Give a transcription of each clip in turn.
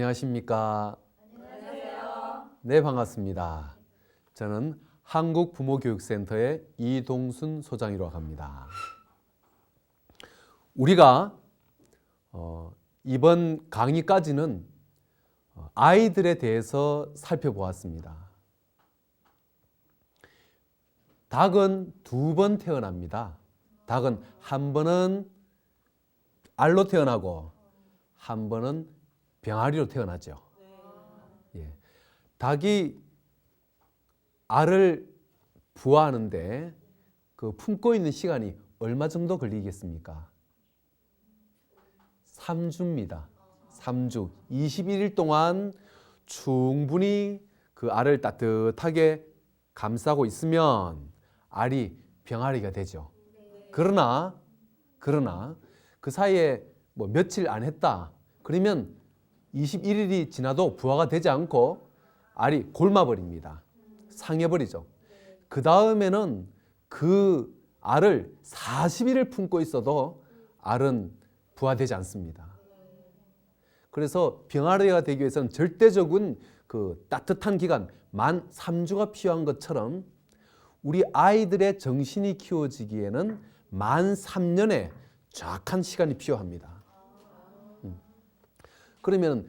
안녕하십니까? 안녕하세요. 네, 반갑습니다. 저는 한국부모교육센터의 이동순 소장이라고 합니다. 우리가 이번 강의까지는 아이들에 대해서 살펴보았습니다. 닭은 2번 태어납니다. 닭은 한 번은 알로 태어나고 한 번은 병아리로 태어나죠. 예. 닭이 알을 부화하는데 그 품고 있는 시간이 얼마 정도 걸리겠습니까? 3주입니다. 3주. 21일 동안 충분히 그 알을 따뜻하게 감싸고 있으면 알이 병아리가 되죠. 그러나 그 사이에 뭐 며칠 안 했다. 그러면 21일이 지나도 부화가 되지 않고 알이 곪아버립니다. 상해버리죠. 그 다음에는 그 알을 40일을 품고 있어도 알은 부화되지 않습니다. 그래서 병아리가 되기 위해서는 절대적인 그 따뜻한 기간, 만 3주가 필요한 것처럼 우리 아이들의 정신이 키워지기에는 만 3년의 정확한 시간이 필요합니다. 그러면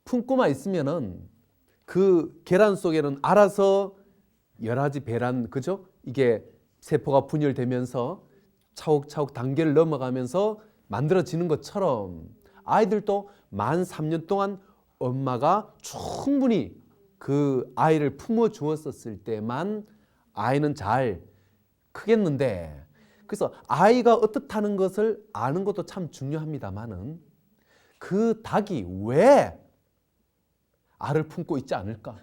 품고만 있으면은 그 계란 속에는 알아서 여러 가지 배란, 그죠? 이게 세포가 분열되면서 차곡차곡 단계를 넘어가면서 만들어지는 것처럼 아이들도 만 3년 동안 엄마가 충분히 그 아이를 품어 주었었을 때만 아이는 잘 크겠는데, 그래서 아이가 어떻다는 것을 아는 것도 참 중요합니다만은 그 닭이 왜 알을 품고 있지 않을까?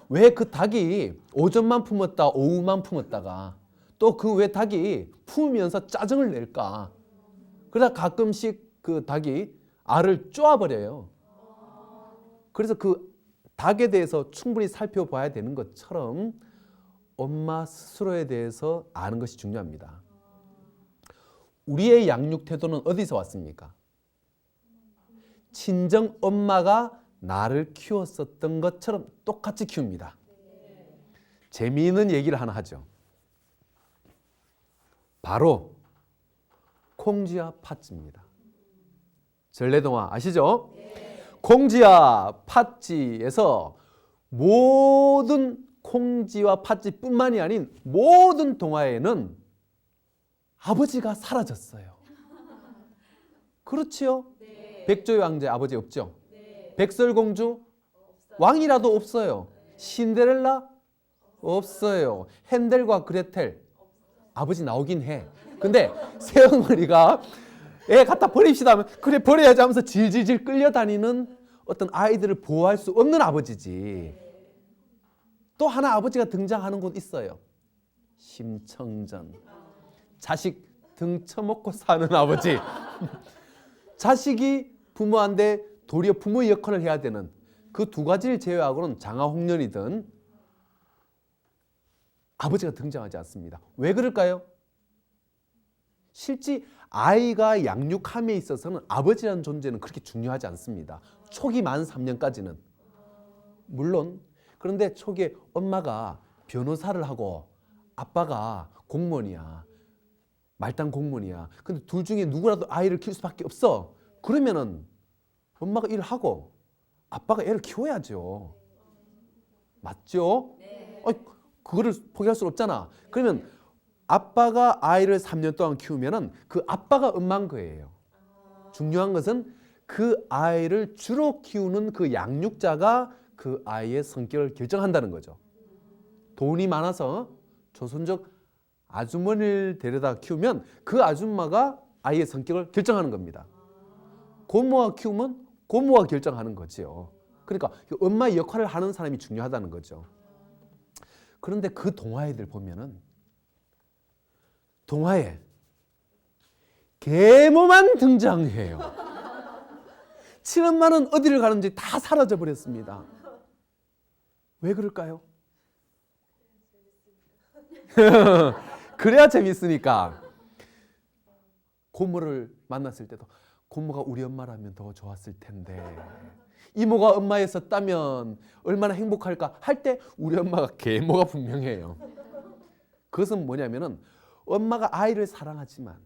왜 그 닭이 오전만 품었다 오후만 품었다가 또 그 왜 닭이 품으면서 짜증을 낼까? 그러다 가끔씩 그 닭이 알을 쪼아버려요. 그래서 그 닭에 대해서 충분히 살펴봐야 되는 것처럼 엄마 스스로에 대해서 아는 것이 중요합니다. 우리의 양육 태도는 어디서 왔습니까? 친정 엄마가 나를 키웠었던 것처럼 똑같이 키웁니다. 재미있는 얘기를 하나 하죠. 바로 콩쥐와 팥쥐입니다. 전래동화 아시죠? 콩쥐와 팥쥐에서 모든 콩쥐와 팥쥐뿐만이 아닌 모든 동화에는 아버지가 사라졌어요. 그렇지요? 백조의 왕자 아버지 없죠? 백설공주 왕이라도 없어요. 신데렐라 없어요. 헨델과 그레텔 아버지 나오긴 해. 근데 새어머니가 애 갖다 버립시다 하면 그래 버려야지 하면서 질질질 끌려다니는 어떤 아이들을 보호할 수 없는 아버지지. 또 하나 아버지가 등장하는 곳 있어요. 심청전. 자식 등쳐먹고 사는 아버지. 자식이 부모한테 도리어 부모의 역할을 해야 되는 그 두 가지를 제외하고는 장화홍련이든 아버지가 등장하지 않습니다. 왜 그럴까요? 실제 아이가 양육함에 있어서는 아버지라는 존재는 그렇게 중요하지 않습니다. 초기 만 3년까지는. 물론 그런데 초기에 엄마가 변호사를 하고 아빠가 공무원이야. 말단 공무원이야. 근데 둘 중에 누구라도 아이를 키울 수밖에 없어. 그러면은 엄마가 일을 하고 아빠가 애를 키워야죠. 맞죠? 그거를 포기할 수 없잖아. 그러면 아빠가 아이를 3년 동안 키우면은 그 아빠가 엄마인 거예요. 중요한 것은 그 아이를 주로 키우는 그 양육자가 그 아이의 성격을 결정한다는 거죠. 돈이 많아서 조선족 아주머니를 데려다 키우면 그 아줌마가 아이의 성격을 결정하는 겁니다. 고모가 키우면 고모가 결정하는 거죠. 그러니까 엄마의 역할을 하는 사람이 중요하다는 거죠. 그런데 그 동화애들 보면은 동화에 계모만 등장해요. 친엄마는 어디를 가는지 다 사라져 버렸습니다. 왜 그럴까요? 그래야 재밌으니까. 고모를 만났을 때도 고모가 우리 엄마라면 더 좋았을 텐데 이모가 엄마였었다면 얼마나 행복할까 할 때 우리 엄마가 계모가 분명해요. 그것은 뭐냐면은 엄마가 아이를 사랑하지만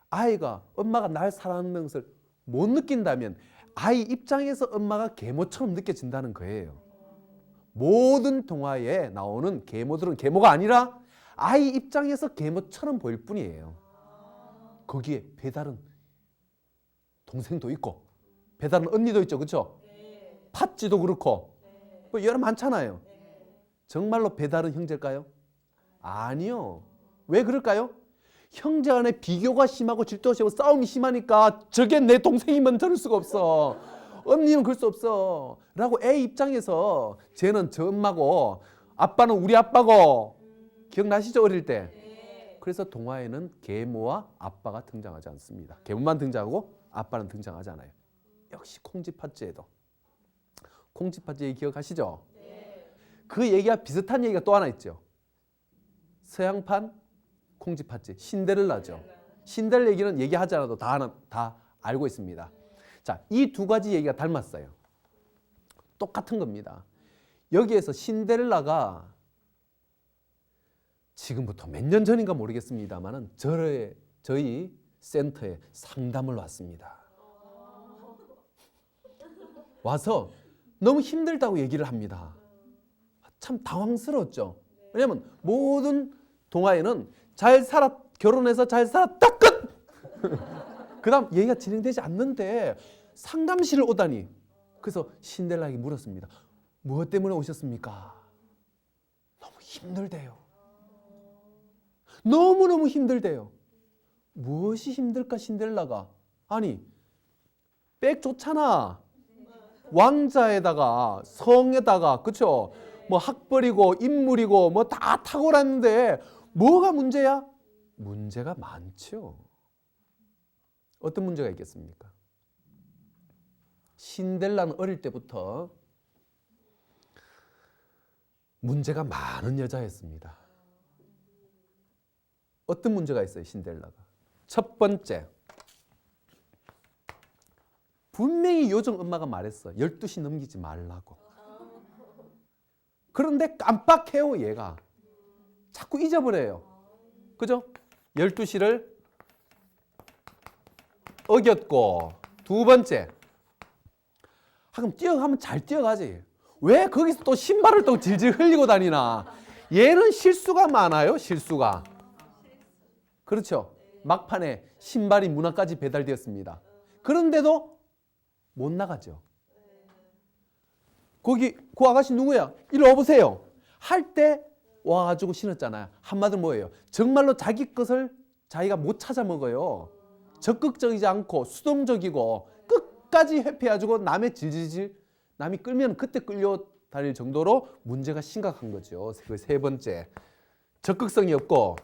아이가 엄마가 날 사랑하는 것을 못 느낀다면 아이 입장에서 엄마가 계모처럼 느껴진다는 거예요. 모든 동화에 나오는 계모들은 계모가 아니라 아이 입장에서 계모처럼 보일 뿐이에요. 거기에 배다른 동생도 있고 배다른 언니도 있죠. 그렇죠? 팥쥐도 그렇고 뭐 여러 많잖아요. 정말로 배다른 형제일까요? 아니요. 왜 그럴까요? 형제 간에 비교가 심하고 질투가 심하고 싸움이 심하니까 저게 내 동생이면 저럴 수가 없어. 언니는 그럴 수 없어. 라고 애 입장에서 쟤는 저 엄마고 아빠는 우리 아빠고 기억나시죠? 어릴 때. 그래서 동화에는 계모와 아빠가 등장하지 않습니다. 계모만 등장하고 아빠는 등장하지 않아요. 역시 콩쥐팥쥐에도. 콩쥐팥쥐 얘기 기억하시죠? 그 얘기와 비슷한 얘기가 또 하나 있죠. 서양판 콩쥐팥쥐 신데렐라죠. 신데렐라 얘기는 얘기하지 않아도 다 알고 있습니다. 자, 이 두 가지 얘기가 닮았어요. 똑같은 겁니다. 여기에서 신데렐라가 지금부터 몇 년 전인가 모르겠습니다만은 저희 센터에 상담을 왔습니다. 와서 너무 힘들다고 얘기를 합니다. 참 당황스러웠죠. 왜냐하면 모든 동화에는 잘 살아, 결혼해서 잘 살았다 끝! 그 다음 얘기가 진행되지 않는데 상담실을 오다니. 그래서 신데렐라에게 물었습니다. 무엇 때문에 오셨습니까? 너무 힘들대요. 너무너무 힘들대요. 무엇이 힘들까 신데렐라가? 아니 백 좋잖아. 왕자에다가 성에다가 그쵸? 뭐 학벌이고 인물이고 뭐 다 탁월한데 뭐가 문제야? 문제가 많죠. 어떤 문제가 있겠습니까? 신데렐라는 어릴 때부터 문제가 많은 여자였습니다. 어떤 문제가 있어요, 신데렐라가? 첫 번째, 분명히 요정 엄마가 말했어. 12시 넘기지 말라고. 그런데 깜빡해요, 얘가. 자꾸 잊어버려요. 그죠? 12시를 어겼고, 두 번째, 그럼 뛰어가면 잘 뛰어가지. 왜 거기서 또 신발을 또 질질 흘리고 다니나? 얘는 실수가 많아요, 실수가. 그렇죠? 막판에 신발이 문 앞까지 배달되었습니다. 그런데도 못 나가죠. 거기 그 아가씨 누구야? 이리 와보세요. 할 때 와가지고 신었잖아요. 한마디로 뭐예요? 정말로 자기 것을 자기가 못 찾아 먹어요. 적극적이지 않고 수동적이고 끝까지 회피해가지고 남의 질질질 남이 끌면 그때 끌려다닐 정도로 문제가 심각한 거죠. 그 세 번째, 적극성이 없고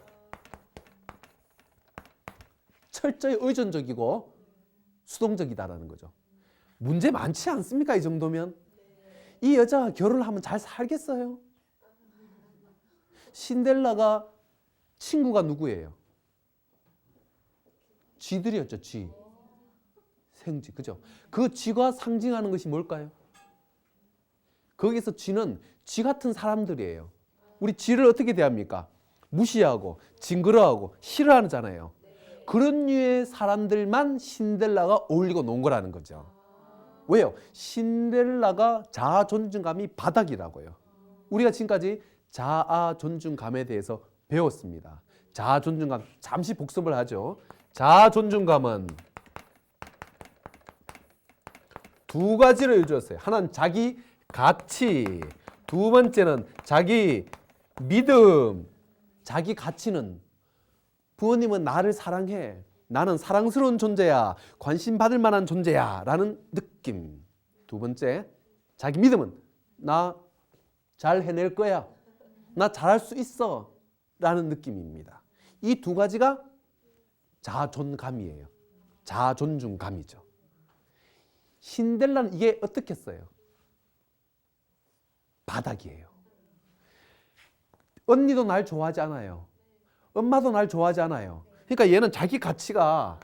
철저히 의존적이고 수동적이다라는 거죠. 문제 많지 않습니까? 이 정도면. 이 여자가 결혼을 하면 잘 살겠어요? 신데렐라가 친구가 누구예요? 쥐들이었죠. 쥐. 생쥐. 그죠? 그 쥐가 상징하는 것이 뭘까요? 거기서 쥐는 쥐 같은 사람들이에요. 우리 쥐를 어떻게 대합니까? 무시하고 징그러워하고 싫어하잖아요. 그런 류의 사람들만 신데렐라가 어울리고 논 거라는 거죠. 왜요? 신데렐라가 자아 존중감이 바닥이라고요. 우리가 지금까지 자아 존중감에 대해서 배웠습니다. 자아 존중감 잠시 복습을 하죠. 자아 존중감은 두 가지를 주었어요. 하나는 자기 가치, 두 번째는 자기 믿음. 자기 가치는 부모님은 나를 사랑해. 나는 사랑스러운 존재야. 관심 받을 만한 존재야. 라는 느낌. 두 번째, 자기 믿음은 나 잘 해낼 거야. 나 잘할 수 있어. 라는 느낌입니다. 이 두 가지가 자존감이에요. 자존중감이죠. 신데렐라는 이게 어떻게 써요? 바닥이에요. 언니도 날 좋아하지 않아요. 엄마도 날 좋아하지 않아요. 그러니까 얘는 자기 가치가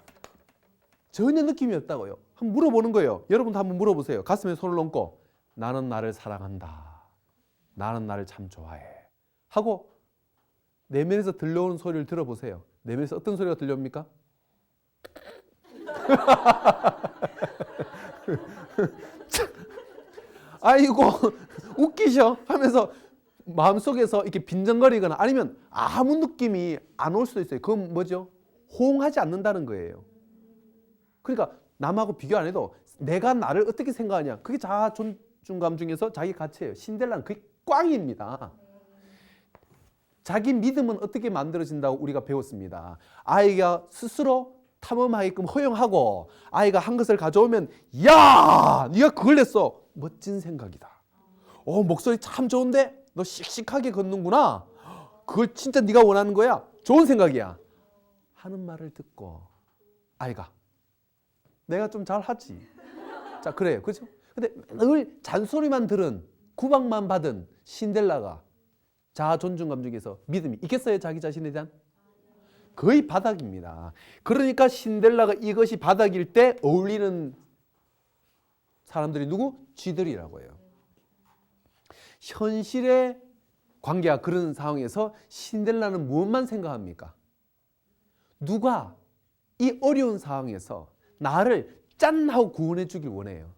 전혀 느낌이 없다고요. 한번 물어보는 거예요. 여러분도 한번 물어보세요. 가슴에 손을 얹고 나는 나를 사랑한다. 나는 나를 참 좋아해. 하고 내면에서 들려오는 소리를 들어보세요. 내면에서 어떤 소리가 들려옵니까? 아이고 웃기셔 하면서 마음속에서 이렇게 빈정거리거나 아니면 아무 느낌이 안 올 수도 있어요. 그건 뭐죠? 호응하지 않는다는 거예요. 그러니까 남하고 비교 안 해도 내가 나를 어떻게 생각하냐. 그게 자아 존중감 중에서 자기 가치예요. 신데렐라는 그게 꽝입니다. 자기 믿음은 어떻게 만들어진다고 우리가 배웠습니다. 아이가 스스로 탐험하게끔 허용하고 아이가 한 것을 가져오면 야 네가 그걸 냈어. 멋진 생각이다. 목소리 참 좋은데 너 씩씩하게 걷는구나. 그걸 진짜 네가 원하는 거야. 좋은 생각이야. 하는 말을 듣고 아이가 내가 좀 잘하지. 자 그래요. 그죠? 근데 늘 잔소리만 들은 구박만 받은 신데렐라가 자아 존중감 중에서 믿음이 있겠어요? 자기 자신에 대한? 거의 바닥입니다. 그러니까 신데렐라가 이것이 바닥일 때 어울리는 사람들이 누구? 쥐들이라고 해요. 현실의 관계가 그런 상황에서 신데렐라는 무엇만 생각합니까? 누가 이 어려운 상황에서 나를 짠 하고 구원해 주길 원해요.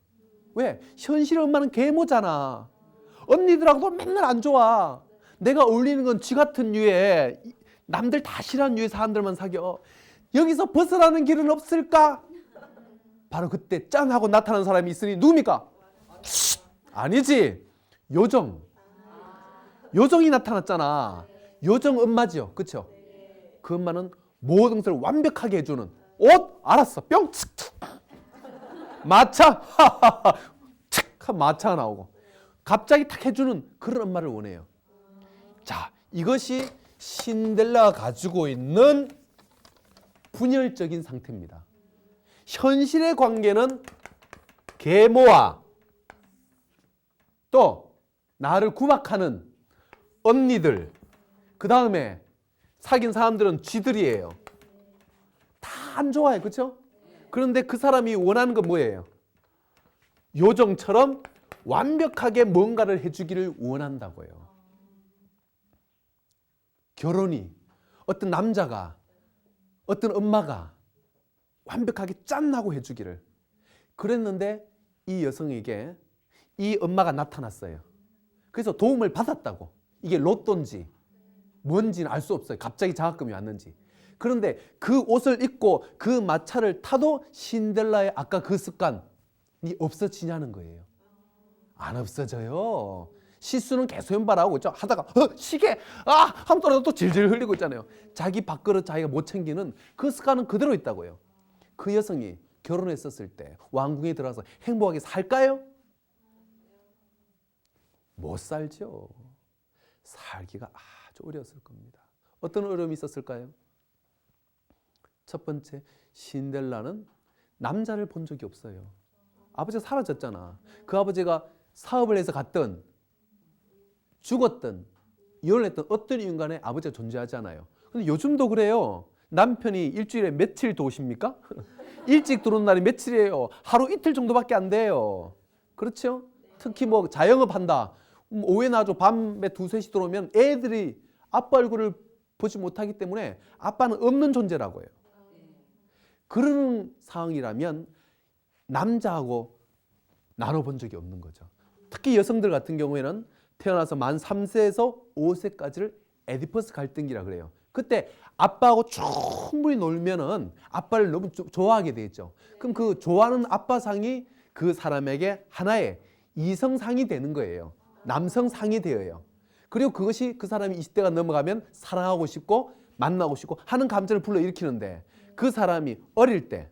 왜? 현실의 엄마는 계모잖아. 언니들하고도 맨날 안 좋아. 내가 어울리는 건 쥐 같은 류의 남들 다 싫어하는 류의 사람들만 사겨. 여기서 벗어나는 길은 없을까? 바로 그때 짠 하고 나타난 사람이 있으니 누굽니까? 아니지. 요정. 요정이 나타났잖아. 요정 엄마지요. 그렇죠? 그 엄마는 모든 것을 완벽하게 해주는 옷? 알았어. 뿅! 마차? 칙! 마차가 나오고 갑자기 탁 해주는 그런 엄마를 원해요. 자, 이것이 신데렐라가 가지고 있는 분열적인 상태입니다. 현실의 관계는 계모와 또 나를 구박하는 언니들, 그 다음에 사귄 사람들은 쥐들이에요. 다 안 좋아해. 그렇죠? 그런데 그 사람이 원하는 건 뭐예요? 요정처럼 완벽하게 뭔가를 해주기를 원한다고요. 결혼이 어떤 남자가 어떤 엄마가 완벽하게 짠하고 해주기를 그랬는데 이 여성에게 이 엄마가 나타났어요. 그래서 도움을 받았다고. 이게 로또인지 뭔지는 알 수 없어요. 갑자기 장학금이 왔는지. 그런데 그 옷을 입고 그 마차를 타도 신데렐라의 아까 그 습관이 없어지냐는 거예요. 안 없어져요. 실수는 계속 연발하고 있죠. 하다가 시계 하면 또 질질 흘리고 있잖아요. 자기 밥그릇 자기가 못 챙기는 그 습관은 그대로 있다고요. 그 여성이 결혼했었을 때 왕궁에 들어가서 행복하게 살까요? 못 살죠. 살기가 아주 어려웠을 겁니다. 어떤 어려움이 있었을까요? 첫 번째, 신데렐라는 남자를 본 적이 없어요. 아버지가 사라졌잖아. 그 아버지가 사업을 해서 갔든 죽었든 이혼했던 어떤 이유 간에 아버지가 존재하지 않아요. 근데 요즘도 그래요. 남편이 일주일에 며칠 도우십니까? 일찍 들어온 날이 며칠이에요. 하루 이틀 정도밖에 안 돼요. 그렇죠? 특히 뭐 자영업 한다. 오후에 나와서 밤에 2, 3시 들어오면 애들이 아빠 얼굴을 보지 못하기 때문에 아빠는 없는 존재라고 해요. 그런 상황이라면 남자하고 나눠본 적이 없는 거죠. 특히 여성들 같은 경우에는 태어나서 만 3세에서 5세까지를 에디퍼스 갈등기라 그래요. 그때 아빠하고 충분히 놀면은 아빠를 너무 좋아하게 되겠죠. 그럼 그 좋아하는 아빠상이 그 사람에게 하나의 이성상이 되는 거예요. 남성상이 되어요. 그리고 그것이 그 사람이 20대가 넘어가면 사랑하고 싶고 만나고 싶고 하는 감정을 불러일으키는데 그 사람이 어릴 때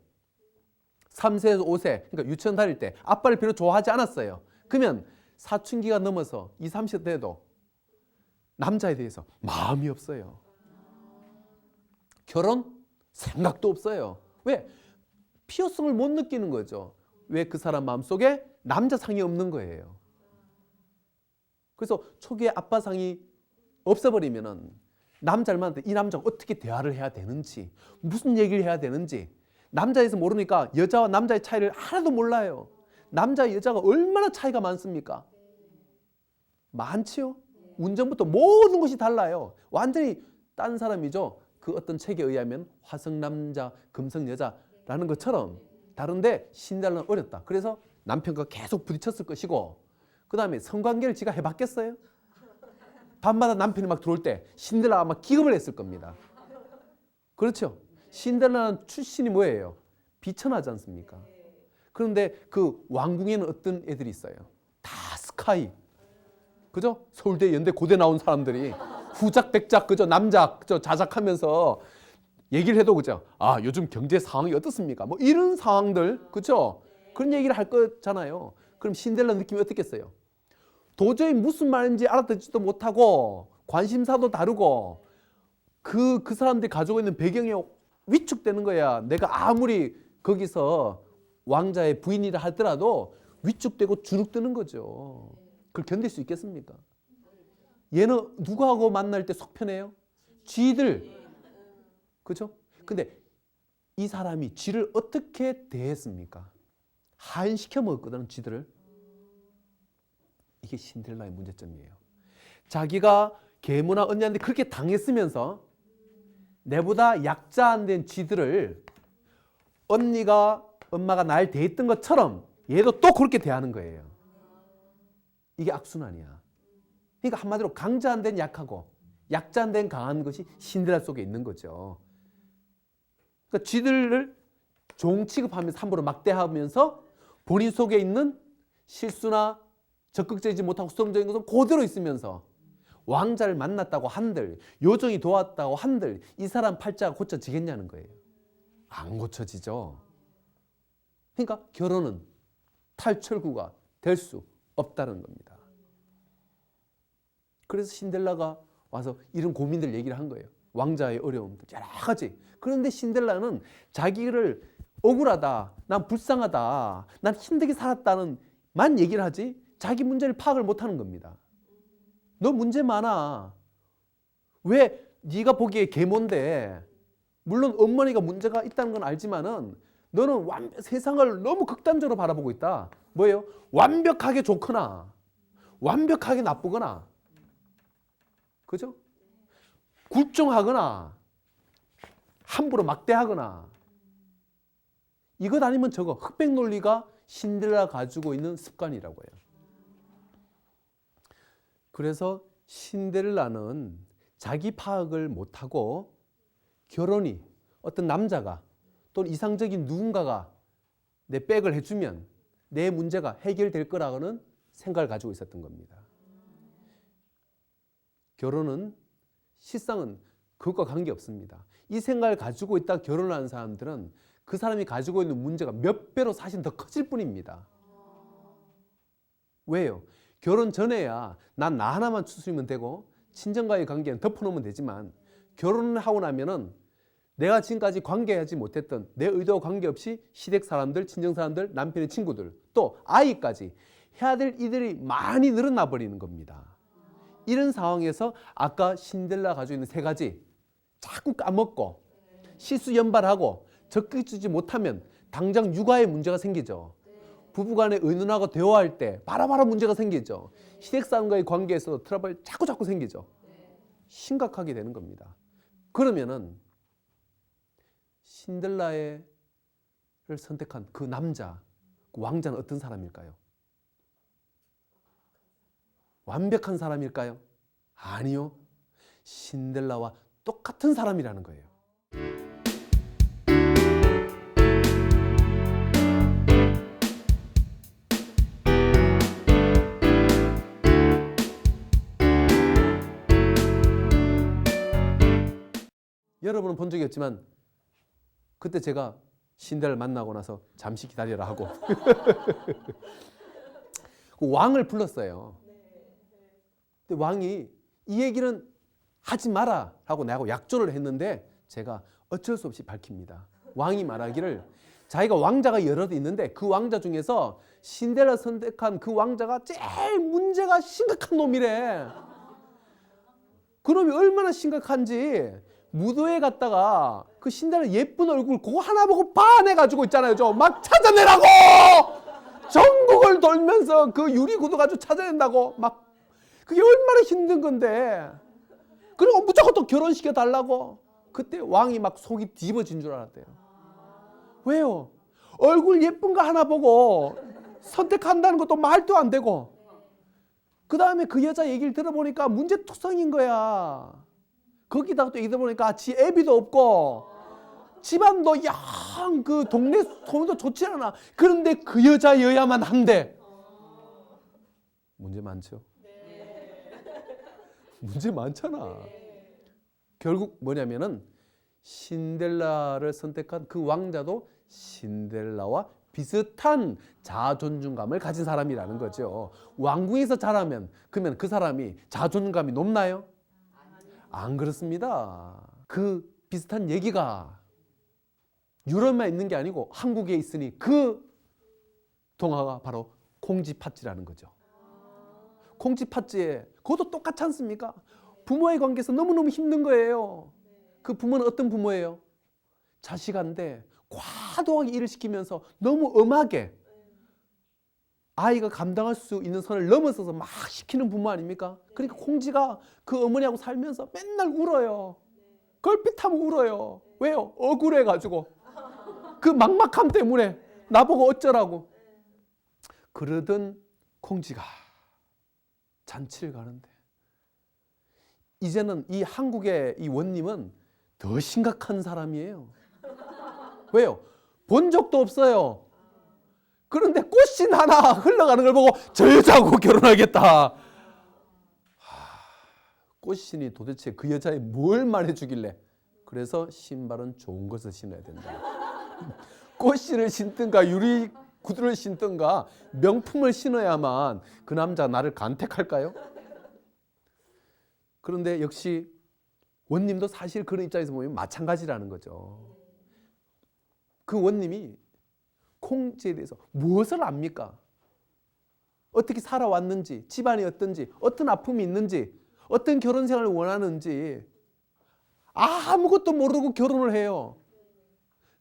3세에서 5세 그러니까 유치원 다닐 때 아빠를 별로 좋아하지 않았어요. 그러면 사춘기가 넘어서 20, 30대 돼도 남자에 대해서 마음이 없어요. 결혼 생각도 없어요. 왜? 필요성을 못 느끼는 거죠. 왜? 그 사람 마음속에 남자상이 없는 거예요. 그래서 초기에 아빠상이 없어버리면은 남자를 만날 때 이 남자가 어떻게 대화를 해야 되는지 무슨 얘기를 해야 되는지 남자에서 모르니까 여자와 남자의 차이를 하나도 몰라요. 남자 여자가 얼마나 차이가 많습니까? 많지요. 운전부터 모든 것이 달라요. 완전히 딴 사람이죠. 그 어떤 책에 의하면 화성 남자, 금성 여자라는 것처럼 다른데 신데렐라는 어렸다. 그래서 남편과 계속 부딪혔을 것이고, 그 다음에 성관계를 지가 해봤겠어요? 밤마다 남편이 막 들어올 때 신데렐라가 막 기겁을 했을 겁니다. 그렇죠? 신데렐라는 출신이 뭐예요? 비천하지 않습니까? 그런데 그 왕궁에는 어떤 애들이 있어요? 다 스카이. 그죠? 서울대, 연대, 고대 나온 사람들이 후작백작, 그죠? 남작, 그죠? 자작하면서 얘기를 해도, 그죠? 아, 요즘 경제 상황이 어떻습니까? 뭐 이런 상황들, 그죠? 그런 얘기를 할 거잖아요. 그럼 신데렐라 느낌이 어떻겠어요? 도저히 무슨 말인지 알아듣지도 못하고 관심사도 다르고 그 사람들이 가지고 있는 배경이 위축되는 거야. 내가 아무리 거기서 왕자의 부인이라 하더라도 위축되고 주눅드는 거죠. 그걸 견딜 수 있겠습니까? 얘는 누구하고 만날 때 속 편해요? 쥐들. 그죠? 근데 이 사람이 쥐를 어떻게 대했습니까? 하인시켜 먹었거든, 쥐들을. 이게 신데렐라의 문제점이에요. 자기가 계모나 언니한테 그렇게 당했으면서 내보다 약자 안 된 쥐들을 엄마가 날 대했던 것처럼 얘도 또 그렇게 대하는 거예요. 이게 악순환이야. 그러니까 한마디로 강자 안 된 약하고 약자 안 된 강한 것이 신데렐라 속에 있는 거죠. 그러니까 쥐들을 종 취급하면서 함부로 막대하면서 본인 속에 있는 실수나 적극적이지 못하고 수동적인 것은 그대로 있으면서 왕자를 만났다고 한들, 요정이 도왔다고 한들 이 사람 팔자가 고쳐지겠냐는 거예요. 안 고쳐지죠. 그러니까 결혼은 탈철구가 될 수 없다는 겁니다. 그래서 신데렐라가 와서 이런 고민들 얘기를 한 거예요. 왕자의 어려움들 여러 가지. 그런데 신데렐라는 자기를 억울하다, 난 불쌍하다, 난 힘들게 살았다는 만 얘기를 하지 자기 문제를 파악을 못하는 겁니다. 너 문제 많아. 왜 네가 보기에 계모인데, 물론 어머니가 문제가 있다는 건 알지만은 너는 세상을 너무 극단적으로 바라보고 있다. 뭐예요? 완벽하게 좋거나 완벽하게 나쁘거나, 그죠? 굴종하거나 함부로 막대하거나, 이것 아니면 저거. 흑백 논리가 신데렐라 가지고 있는 습관이라고 해요. 그래서 신데렐라는 자기 파악을 못하고 결혼이 어떤 남자가 또는 이상적인 누군가가 내 백을 해주면 내 문제가 해결될 거라고는 생각을 가지고 있었던 겁니다. 결혼은 실상은 그것과 관계없습니다. 이 생각을 가지고 있다 결혼을 하는 사람들은 그 사람이 가지고 있는 문제가 몇 배로 사실 더 커질 뿐입니다. 왜요? 결혼 전에야 난 나 하나만 추스리면 되고 친정과의 관계는 덮어놓으면 되지만, 결혼을 하고 나면은 내가 지금까지 관계하지 못했던 내 의도와 관계없이 시댁 사람들, 친정 사람들, 남편의 친구들, 또 아이까지 해야 될 일들이 많이 늘어나 버리는 겁니다. 이런 상황에서 아까 신데렐라 가지고 있는 세 가지 자꾸 까먹고 실수 연발하고 적극적이지 못하면 당장 육아에 문제가 생기죠. 부부간에 의논하고 대화할 때 바로바로 문제가 생기죠. 시댁 사람과의 관계에서 트러블 자꾸 생기죠. 심각하게 되는 겁니다. 그러면은 신데렐라를 선택한 그 남자, 그 왕자는 어떤 사람일까요? 완벽한 사람일까요? 아니요. 신데렐라와 똑같은 사람이라는 거예요. 여러분은 본 적이 없지만 그때 제가 신데렐라를 만나고 나서 잠시 기다려라 하고 그 왕을 불렀어요. 근데 왕이 이 얘기는 하지 마라 하고 나하고 약조를 했는데 제가 어쩔 수 없이 밝힙니다. 왕이 말하기를 자기가 왕자가 여럿 있는데 그 왕자 중에서 신데렐라 선택한 그 왕자가 제일 문제가 심각한 놈이래. 그 놈이 얼마나 심각한지 무도회 갔다가 그 신데렐라 예쁜 얼굴 그거 하나 보고 반해가지고 있잖아요. 저 막 찾아내라고! 전국을 돌면서 그 유리구두 가지고 찾아낸다고 막 그게 얼마나 힘든 건데. 그리고 무조건 또 결혼시켜 달라고. 그때 왕이 막 속이 뒤집어진 줄 알았대요. 왜요? 얼굴 예쁜 거 하나 보고 선택한다는 것도 말도 안 되고. 그 다음에 그 여자 얘기를 들어보니까 문제투성인 거야. 거기다가 또 얘기 들어보니까 지 애비도 없고 집안도 영 그 동네 소문도 좋지 않아. 그런데 그 여자여야만 한대. 문제 많죠? 문제 많잖아. 결국 뭐냐면은 신데렐라를 선택한 그 왕자도 신데렐라와 비슷한 자존감을 가진 사람이라는 거죠. 왕궁에서 자라면 그러면 그 사람이 자존감이 높나요? 안 그렇습니다. 그 비슷한 얘기가 유럽만 있는 게 아니고 한국에 있으니 그 동화가 바로 콩쥐팥쥐라는 거죠. 콩쥐팥쥐에 그것도 똑같지 않습니까? 부모의 관계에서 너무너무 힘든 거예요. 그 부모는 어떤 부모예요? 자식한테 과도하게 일을 시키면서 너무 엄하게 아이가 감당할 수 있는 선을 넘어서서 막 시키는 부모 아닙니까? 그러니까 콩쥐가 그 어머니하고 살면서 맨날 울어요. 걸핏하면 울어요. 왜요? 억울해가지고. 그 막막함 때문에 나보고 어쩌라고. 그러던 콩쥐가 잔치를 가는데 이제는 이 한국의 이 원님은 더 심각한 사람이에요. 왜요? 본 적도 없어요. 그런데 꽃신 하나 흘러가는 걸 보고 저 여자하고 결혼하겠다. 꽃신이 도대체 그 여자에 뭘 말해주길래. 그래서 신발은 좋은 것을 신어야 된다. 꽃신을 신든가 유리 구두를 신든가 명품을 신어야만 그 남자 나를 간택할까요? 그런데 역시 원님도 사실 그런 입장에서 보면 마찬가지라는 거죠. 그 원님이 콩쥐에 대해서 무엇을 압니까? 어떻게 살아왔는지, 집안이 어떤지, 어떤 아픔이 있는지, 어떤 결혼 생활을 원하는지 아무것도 모르고 결혼을 해요.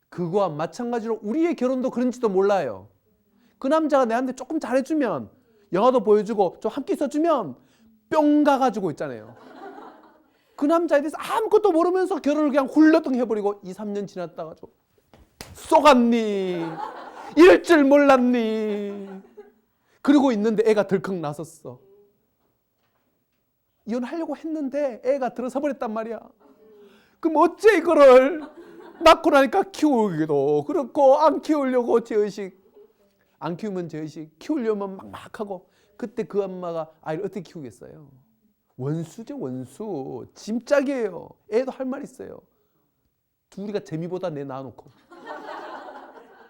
그거와 마찬가지로 우리의 결혼도 그런지도 몰라요. 그 남자가 내한테 조금 잘해주면, 영화도 보여주고 좀 함께 있어주면 뿅 가가지고 있잖아요. 그 남자에 대해서 아무것도 모르면서 결혼을 그냥 훌러덩 해버리고 2, 3년 지났다가 좀 쏘갔니? 이럴 줄 몰랐니? 그러고 있는데 애가 덜컥 나섰어. 이혼하려고 했는데 애가 들어서 버렸단 말이야. 그럼 어째 이거를 낳고 나니까 키우기도 그렇고 안 키우려고 제의식, 안 키우면 제의식, 키우려면 막막하고. 그때 그 엄마가 아이를 어떻게 키우겠어요? 원수죠, 원수. 짐짝이에요. 애도 할 말 있어요. 둘이가 재미보다 내 낳아놓고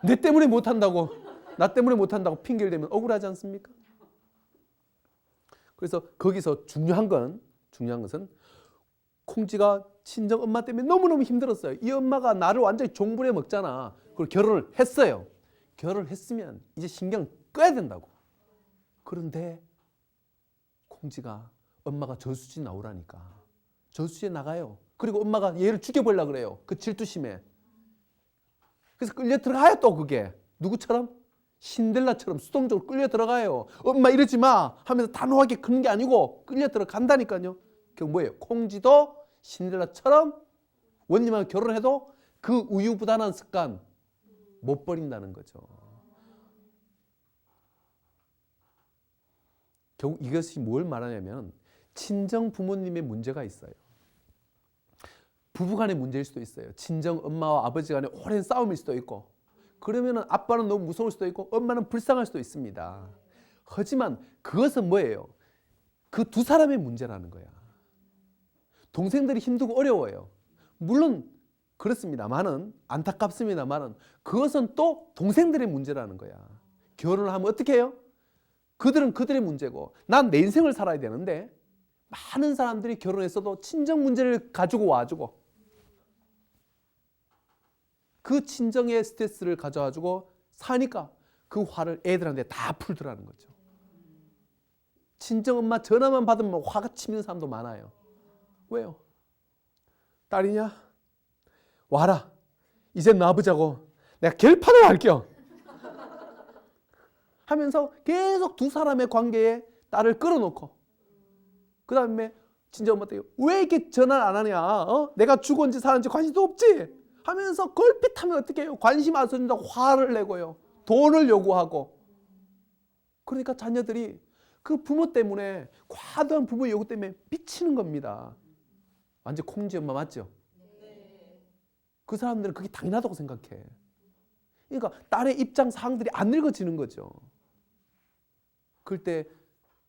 내 때문에 못한다고, 나 때문에 못한다고 핑계를 대면 억울하지 않습니까? 그래서 거기서 중요한 것은 콩쥐가 친정 엄마 때문에 너무너무 힘들었어요. 이 엄마가 나를 완전히 종부려 먹잖아. 그걸 결혼을 했어요. 결혼을 했으면 이제 신경 꺼야 된다고. 그런데 콩쥐가 엄마가 저수지 나오라니까 저수지에 나가요. 그리고 엄마가 얘를 죽여보려고 그래요. 그 질투심에. 그래서 끌려 들어가요. 또 그게 누구처럼? 신데렐라처럼 수동적으로 끌려 들어가요. 엄마 이러지 마 하면서 단호하게 그런 게 아니고 끌려 들어간다니까요. 결국 뭐예요? 콩쥐도 신데렐라처럼 원님하고 결혼해도 그 우유부단한 습관 못 버린다는 거죠. 결국 이것이 뭘 말하냐면 친정 부모님의 문제가 있어요. 부부간의 문제일 수도 있어요. 친정 엄마와 아버지 간의 오랜 싸움일 수도 있고, 그러면 아빠는 너무 무서울 수도 있고 엄마는 불쌍할 수도 있습니다. 하지만 그것은 뭐예요? 그 두 사람의 문제라는 거야. 동생들이 힘들고 어려워요. 물론 그렇습니다만은, 안타깝습니다만은 그것은 또 동생들의 문제라는 거야. 결혼을 하면 어떻게 해요? 그들은 그들의 문제고 난 내 인생을 살아야 되는데, 많은 사람들이 결혼했어도 친정 문제를 가지고 와주고 그 친정의 스트레스를 가져가지고 사니까 그 화를 애들한테 다 풀더라는 거죠. 친정 엄마 전화만 받으면 화가 치미는 사람도 많아요. 왜요? 딸이냐? 와라. 이제 너 아버지하고 내가 결판을 할게요. 하면서 계속 두 사람의 관계에 딸을 끌어놓고 그 다음에 진짜 엄마한테 왜 이렇게 전화를 안 하냐? 내가 죽었는지 살았는지 관심도 없지? 하면서 걸핏하면 어떻게 해요? 관심 안 써준다고 화를 내고요. 돈을 요구하고. 그러니까 자녀들이 그 부모 때문에 과도한 부모 요구 때문에 미치는 겁니다. 완전 콩쥐 엄마 맞죠? 그 사람들은 그게 당연하다고 생각해. 그러니까 딸의 입장 사항들이 안 늙어지는 거죠. 그럴 때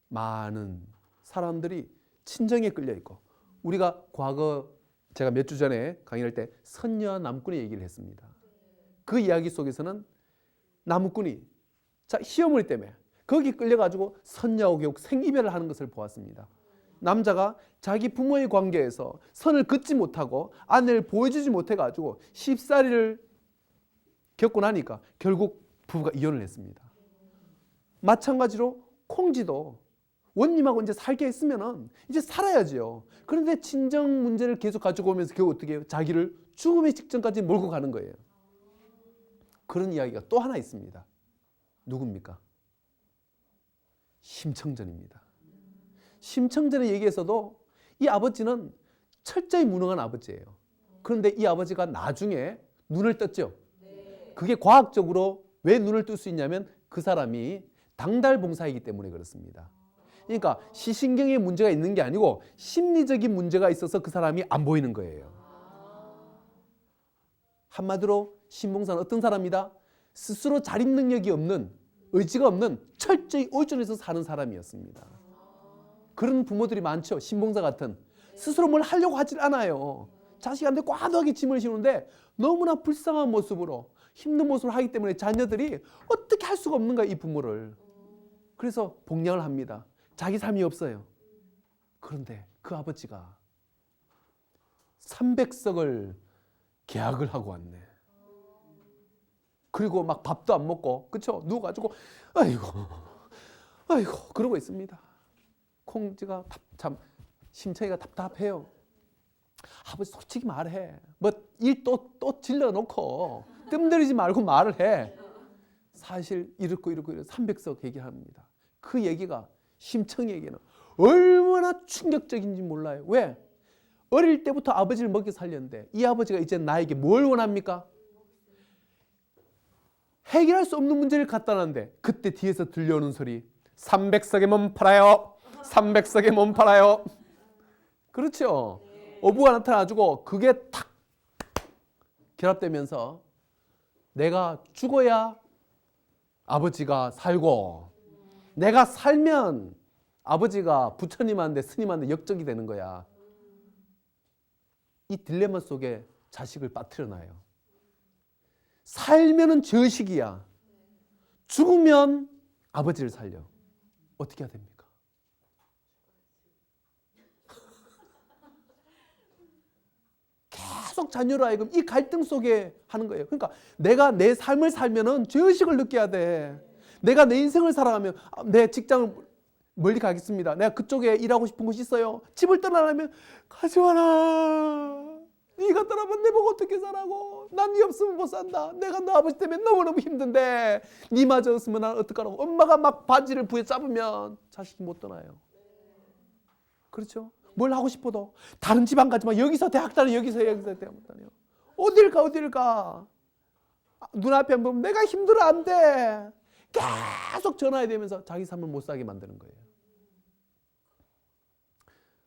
많은 사람들이 친정에 끌려 있고 우리가 과거 제가 몇 주 전에 강의할 때 선녀와 나무꾼의 얘기를 했습니다. 그 이야기 속에서는 나무꾼이 시어머니 때문에 거기 끌려가지고 선녀하고 결국 생이별을 하는 것을 보았습니다. 남자가 자기 부모의 관계에서 선을 긋지 못하고 아내를 보여주지 못해가지고 쉽사리를 겪고 나니까 결국 부부가 이혼을 했습니다. 마찬가지로 콩쥐도 원님하고 이제 살게 했으면은 이제 살아야지요. 그런데 친정 문제를 계속 가지고 오면서 결국 어떻게 해요? 자기를 죽음의 직전까지 몰고 가는 거예요. 그런 이야기가 또 하나 있습니다. 누굽니까? 심청전입니다. 심청전의 얘기에서도 이 아버지는 철저히 무능한 아버지예요. 그런데 이 아버지가 나중에 눈을 떴죠. 그게 과학적으로 왜 눈을 뜰 수 있냐면 그 사람이 당달봉사이기 때문에 그렇습니다. 그러니까 시신경에 문제가 있는 게 아니고 심리적인 문제가 있어서 그 사람이 안 보이는 거예요. 한마디로 신봉사는 어떤 사람이다? 스스로 자립 능력이 없는, 의지가 없는 철저히 의존해서 사는 사람이었습니다. 그런 부모들이 많죠. 신봉사 같은. 스스로 뭘 하려고 하질 않아요. 자식한테 과도하게 짐을 씌우는데 너무나 불쌍한 모습으로 힘든 모습을 하기 때문에 자녀들이 어떻게 할 수가 없는 거야, 이 부모를. 그래서 복양을 합니다. 자기 삶이 없어요. 그런데 그 아버지가 300석을 계약을 하고 왔네. 그리고 막 밥도 안 먹고, 그쵸? 누워가지고, 아이고, 그러고 있습니다. 콩쥐가 참, 심청이가 답답해요. 아버지 솔직히 말해. 뭐 일 또 질러놓고 뜸들이지 말고 말을 해. 사실 이렇고 300석 얘기합니다. 그 얘기가 심청이에게는 얼마나 충격적인지 몰라요. 왜? 어릴 때부터 아버지를 먹여 살렸는데 이 아버지가 이제 나에게 뭘 원합니까? 해결할 수 없는 문제를 갖다 놨는데 그때 뒤에서 들려오는 소리 300석에 몸 팔아요. 300석에 몸 팔아요. 그렇죠. 어부가 나타나가지고 그게 탁 결합되면서 내가 죽어야 아버지가 살고 내가 살면 아버지가 부처님한테 스님한테 역적이 되는 거야. 이 딜레마 속에 자식을 빠뜨려놔요. 살면은 저식이야. 죽으면 아버지를 살려. 어떻게 해야 됩니까? 계속 자녀로 하여금 이 갈등 속에 하는 거예요. 그러니까 내가 내 삶을 살면은 죄의식을 느껴야 돼. 내가 내 인생을 살아가면 내 직장을 멀리 가겠습니다. 내가 그쪽에 일하고 싶은 곳이 있어요. 집을 떠나려면 가지 마라. 네가 떠나면 내 보고 어떻게 살라고. 난 네 없으면 못 산다. 내가 너 아버지 때문에 너무너무 힘든데 네마저 없으면 난 어떡하라고. 엄마가 막 바지를 부에 잡으면 자식이 못 떠나요. 그렇죠? 뭘 하고 싶어도 다른 집 안 가지만 여기서 대학 다녀. 여기서 대학 다녀. 어딜 가. 눈앞에 안 보면 내가 힘들어 안 돼. 계속 전화해 대면서 자기 삶을 못 살게 만드는 거예요.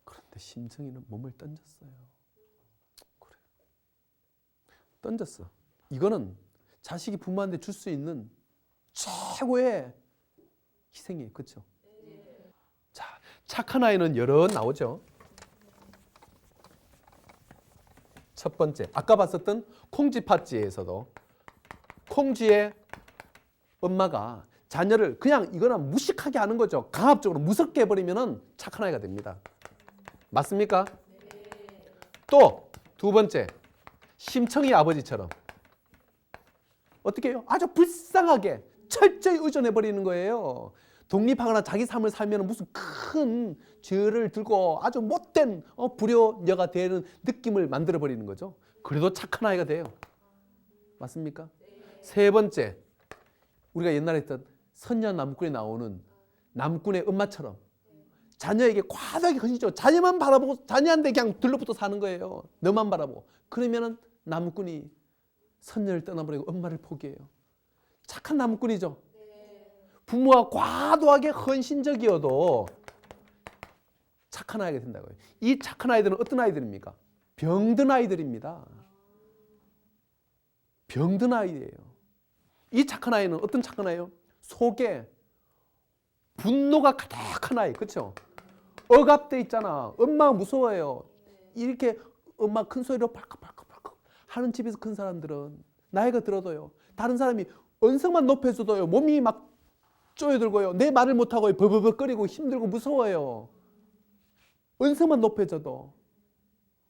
그런데 심청이는 몸을 던졌어요. 그래. 던졌어. 이거는 자식이 부모한테 줄 수 있는 최고의 희생이에요. 그렇죠? 자, 착한 아이는 여러 나오죠. 첫 번째, 아까 봤었던 콩쥐 팥쥐에서도 콩쥐의 엄마가 자녀를 그냥 이거는 무식하게 하는 거죠. 강압적으로 무섭게 해버리면 착한 아이가 됩니다. 맞습니까? 또 두 번째, 심청이 아버지처럼 어떻게 해요? 아주 불쌍하게 철저히 의존해버리는 거예요. 독립하거나 자기 삶을 살면 무슨 큰 죄를 들고 아주 못된 불효녀가 되는 느낌을 만들어버리는 거죠. 그래도 착한 아이가 돼요. 맞습니까? 세 번째, 우리가 옛날에 했던 선녀 나무꾼에 나오는 나무꾼의 엄마처럼 자녀에게 과도하게 헌신적으로 자녀만 바라보고 자녀한테 그냥 들러붙어 사는 거예요. 너만 바라보고. 그러면은 나무꾼이 선녀를 떠나버리고 엄마를 포기해요. 착한 나무꾼이죠. 부모가 과도하게 헌신적이어도 착한 아이가 된다고요. 이 착한 아이들은 어떤 아이들입니까? 병든 아이들입니다. 병든 아이예요. 이 착한 아이는 어떤 착한 아이예요? 속에 분노가 가득한 아이, 그렇죠? 억압돼 있잖아. 엄마가 무서워요. 이렇게 엄마 큰 소리로 팔컥팔컥팔컥 하는 집에서 큰 사람들은 나이가 들어도요. 다른 사람이 언성만 높여줘도요. 몸이 막 쪼여들고요. 내 말을 못하고 버버버거리고 힘들고 무서워요. 언성만 높여줘도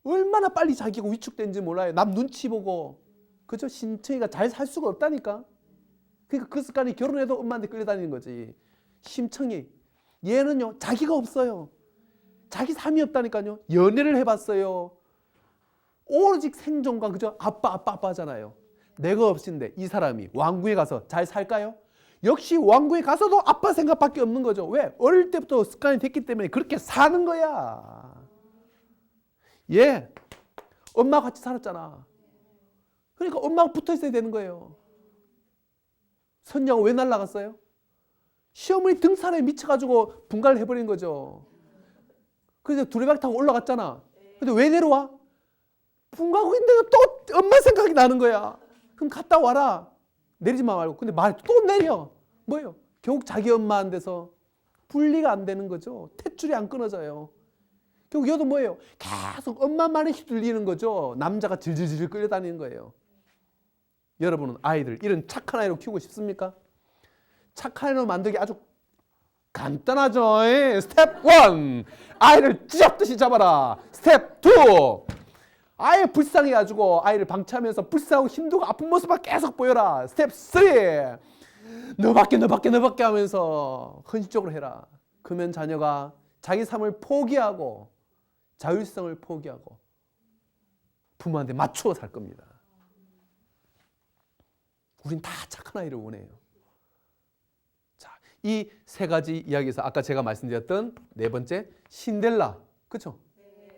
얼마나 빨리 자기가 위축된지 몰라요. 남 눈치 보고. 그죠? 심청이가 잘 살 수가 없다니까. 그러니까 그 습관이 결혼해도 엄마한테 끌려다니는 거지. 심청이. 얘는요. 자기가 없어요. 자기 삶이 없다니까요. 연애를 해봤어요. 오로지 생존과 그죠? 아빠 하잖아요. 내가 없인데 이 사람이 왕궁에 가서 잘 살까요? 역시 왕궁에 가서도 아빠 생각밖에 없는 거죠. 왜? 어릴 때부터 습관이 됐기 때문에 그렇게 사는 거야. 얘 엄마와 같이 살았잖아. 그러니까 엄마가 붙어 있어야 되는 거예요. 선녀가 왜 날아갔어요? 시어머니 등살에 미쳐가지고 분갈을 해버린 거죠. 그래서 두레박 타고 올라갔잖아. 근데 왜 내려와? 분가고 있는데 또 엄마 생각이 나는 거야. 그럼 갔다 와라. 내리지만 말고. 근데 말 또 내려. 뭐예요? 결국 자기 엄마한테서 분리가 안 되는 거죠. 탯줄이 안 끊어져요. 결국 얘도 뭐예요? 계속 엄마 말에 휘둘리는 거죠. 남자가 질질질 끌려다니는 거예요. 여러분은 아이들 이런 착한 아이로 키우고 싶습니까? 착한 아이로 만들기 아주 간단하죠. 스텝 1 아이를 쥐잡듯이 잡아라. 스텝 2 아예 불쌍해가지고 아이를 방치하면서 불쌍하고 힘들고 아픈 모습만 계속 보여라. 스텝 3 너밖에 하면서 헌신적으로 해라. 그러면 자녀가 자기 삶을 포기하고 자율성을 포기하고 부모한테 맞추어 살 겁니다. 우린 다 착한 아이를 원해요. 자, 이 세 가지 이야기에서 아까 제가 말씀드렸던 네 번째 신델라, 그렇죠?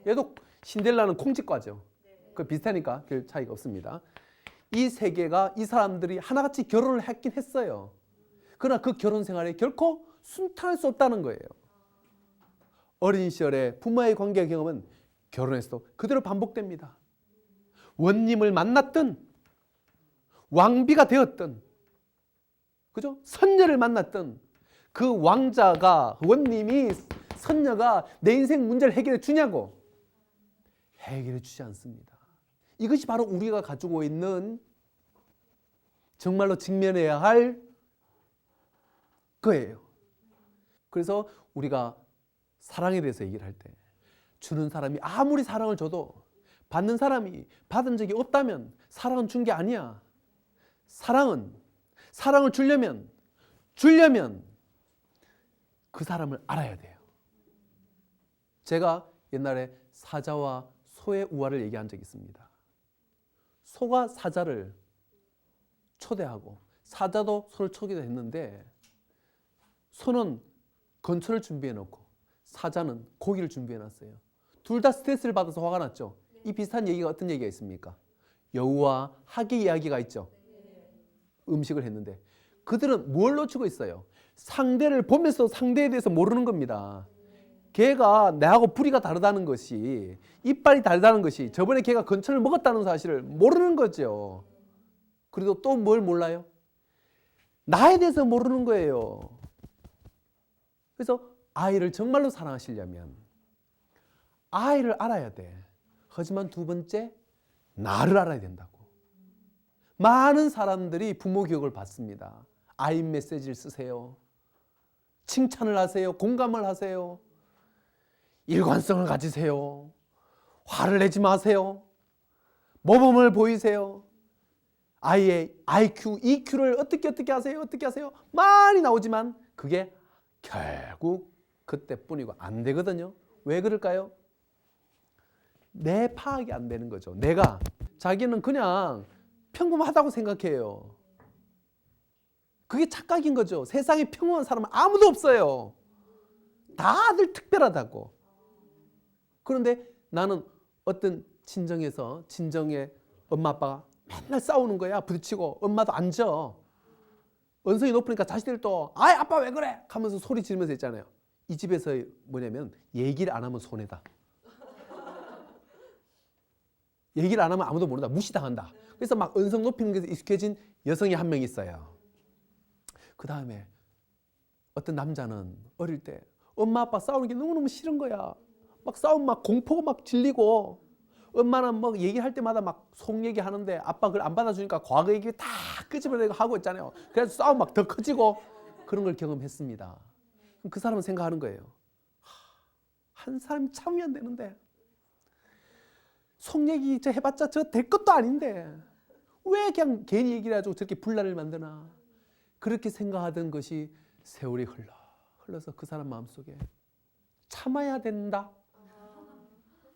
얘도 신델라는 콩쥐과죠. 그 비슷하니까 별 차이가 없습니다. 이 세 개가 이 사람들이 하나같이 결혼을 했긴 했어요. 그러나 그 결혼 생활이 결코 순탄할 수 없다는 거예요. 어린 시절에 부모와의 관계 경험은 결혼해서도 그대로 반복됩니다. 원님을 만났든 왕비가 되었든 그죠? 선녀를 만났든 그 왕자가 원님이 선녀가 내 인생 문제를 해결해 주냐고 해결해 주지 않습니다. 이것이 바로 우리가 가지고 있는 정말로 직면해야 할 거예요. 그래서 우리가 사랑에 대해서 얘기를 할 때 주는 사람이 아무리 사랑을 줘도 받는 사람이 받은 적이 없다면 사랑은 준 게 아니야. 사랑을 주려면 그 사람을 알아야 돼요. 제가 옛날에 사자와 소의 우화를 얘기한 적이 있습니다. 소가 사자를 초대하고 사자도 소를 초대했는데 소는 건초를 준비해 놓고 사자는 고기를 준비해 놨어요. 둘 다 스트레스를 받아서 화가 났죠. 이 비슷한 얘기가 어떤 얘기가 있습니까? 여우와 학의 이야기가 있죠. 음식을 했는데 그들은 뭘 놓치고 있어요? 상대를 보면서 상대에 대해서 모르는 겁니다. 걔가 나하고 부리가 다르다는 것이 이빨이 다르다는 것이 저번에 걔가 건초를 먹었다는 사실을 모르는 거죠. 그리고 또 뭘 몰라요? 나에 대해서 모르는 거예요. 그래서 아이를 정말로 사랑하시려면 아이를 알아야 돼. 하지만 두 번째, 나를 알아야 된다고. 많은 사람들이 부모 교육을 받습니다. 아이 메시지를 쓰세요. 칭찬을 하세요. 공감을 하세요. 일관성을 가지세요. 화를 내지 마세요. 모범을 보이세요. 아이의 IQ, EQ를 어떻게 하세요? 많이 나오지만 그게 결국 그때뿐이고 안 되거든요. 왜 그럴까요? 내 파악이 안 되는 거죠. 내가 자기는 그냥 평범하다고 생각해요. 그게 착각인 거죠. 세상에 평범한 사람은 아무도 없어요. 다들 특별하다고. 그런데 나는 어떤 친정의 엄마 아빠가 맨날 싸우는 거야. 부딪히고 엄마도 앉아. 언성이 높으니까 자식들이 또 아이 아빠 왜 그래? 하면서 소리 지르면서 있잖아요. 이 집에서 뭐냐면 얘기를 안 하면 손해다. 얘기를 안 하면 아무도 모른다. 무시당한다. 그래서 막 언성 높이는 것에 익숙해진 여성이 한 명 있어요. 그 다음에 어떤 남자는 어릴 때 엄마 아빠 싸우는 게 너무너무 싫은 거야. 막 싸우면 막 공포가 막 질리고 엄마는 뭐 얘기할 때마다 막 속 얘기하는데 아빠 그걸 안 받아주니까 과거 얘기 다 끄집어내고 하고 있잖아요. 그래서 싸움 막 더 커지고 그런 걸 경험했습니다. 그 사람은 생각하는 거예요. 한 사람이 참으면 되는데 속 얘기 저 해봤자 저 될 것도 아닌데 왜 그냥 괜히 얘기를 해가지고 저렇게 분란을 만드나. 그렇게 생각하던 것이 세월이 흘러서 그 사람 마음속에 참아야 된다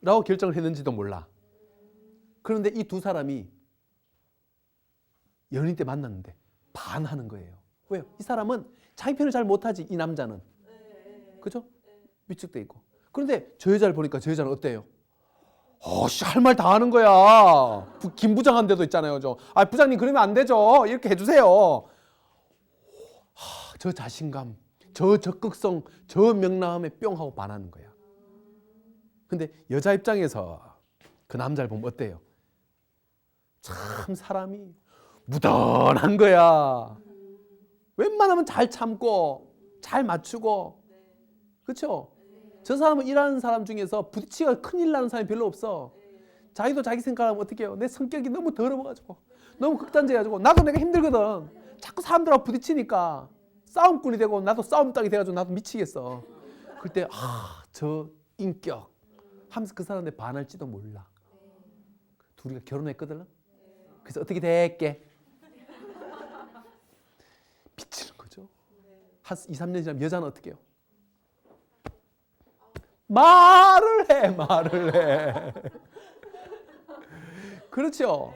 라고 결정을 했는지도 몰라. 그런데 이 두 사람이 연인 때 만났는데 반하는 거예요. 왜요? 이 사람은 자기 편을 잘 못하지. 이 남자는. 그죠? 위축돼 있고. 그런데 저 여자를 보니까 저 여자는 어때요? 할 말 다 하는 거야. 김 부장한 데도 있잖아요. 아, 부장님 그러면 안 되죠. 이렇게 해주세요. 저 자신감, 저 적극성, 저 명랑함에 뿅 하고 반하는 거야. 근데 여자 입장에서 그 남자를 보면 어때요? 참 사람이 무던한 거야. 웬만하면 잘 참고 잘 맞추고. 그렇죠? 저 사람은 일하는 사람 중에서 부딪히가 큰일 나는 사람이 별로 없어. 자기도 자기 생각하면 어떻게 해요? 내 성격이 너무 더러워가지고 너무 극단적이가지고 나도 내가 힘들거든. 자꾸 사람들하고 부딪히니까 싸움꾼이 되고 나도 싸움닭이 돼가지고 나도 미치겠어. 그때 저 인격 하면서 그 사람한테 반할지도 몰라. 둘이가 결혼했거든. 그래서 어떻게 됐게? 미치는 거죠. 한 2, 3년 지나면 여자는 어떻게 해요? 말을 해. 그렇죠.